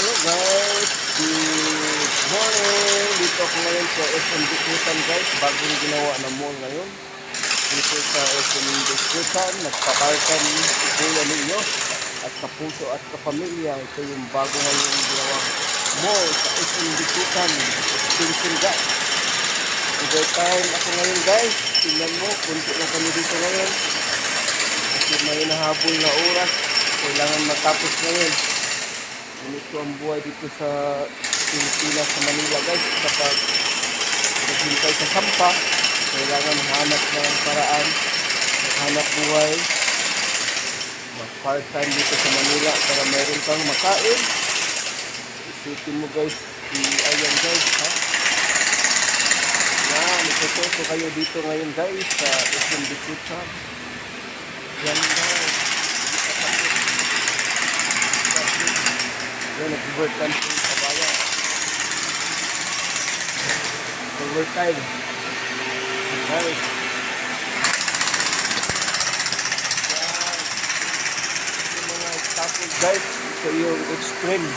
Hello guys, good morning. Dito ako ngayon sa SM Bikutan guys. Bagong ginawa na mall ngayon. Dito sa SM Bikutan, nagpapartan si Kuya ninyo at kapuso at kapamilya. Ito yung bago ngayon ginawa mall sa SM Bikutan. Extension guys. Overtime ako ngayon guys. Tingnan mo, kunti lang kami dito ngayon. Kasi may nahabol na oras. Kailangan matapos ngayon. Ganito ang buhay dito sa Pilipinas sa Manila guys. Kapag naghintay sa sampa, kailangan hanap ng paraan, hanap buhay, mag-part time dito sa Manila para meron kang makain. Isipin mo guys, ayan guys ha. Yan, itututo kayo dito ngayon guys sa SM Bikutan. Yan guys. Yan, nag-overtime po sa bayan. Overtime. Guys. Yan. Yung mga staples guys. Ito yung extreme.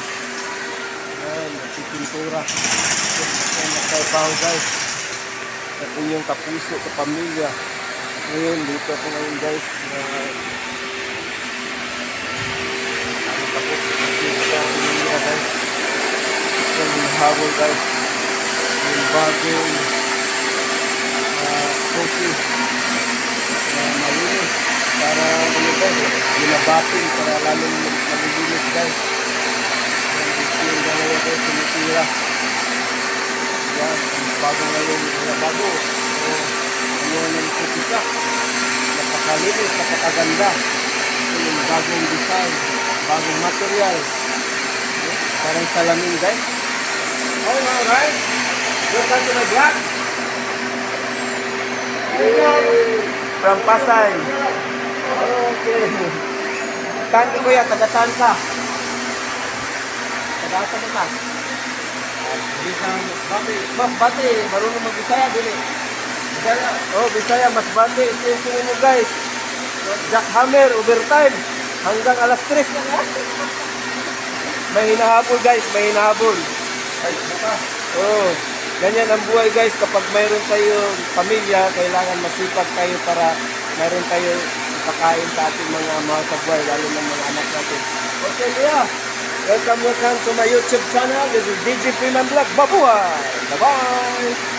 Yan, nagpipintura. Yan, nagtrabaho guys. Sa inyong kapuso, kapamilya. Ngayon, dito ako ngayon guys. Yung habol guys, yung bagong coffee malinis para ginabating para lalong malinis guys. Yung dalawa guys tumitira yan, yung bago ngayon yung bago yung kupisa napakalinis, napakaganda yung bagong design, bagong material parang salamin guys. Oh, mga guys, welcome to my vlog. From Pasay. Okay. Tanti ko yan, taga-saan ka? Taga-saan mo ka? Masbate, marunong mag-Bisaya, dili. Bisaya. Oh, Bisaya, Masbate. Ito mo guys. Jackhammer, overtime. Hanggang alas 3 na nga. May hinahabol guys, may hinahabol. Oh, ganyan ang buhay guys. Kapag mayroon tayong pamilya, kailangan masipag tayo para mayroon tayo pakain sa ating mga sa buhay, lalo ng mga anak natin. Okay, yeah. Welcome to my YouTube channel. This is DJ Freeman Vlog. Babuhay! Bye-bye!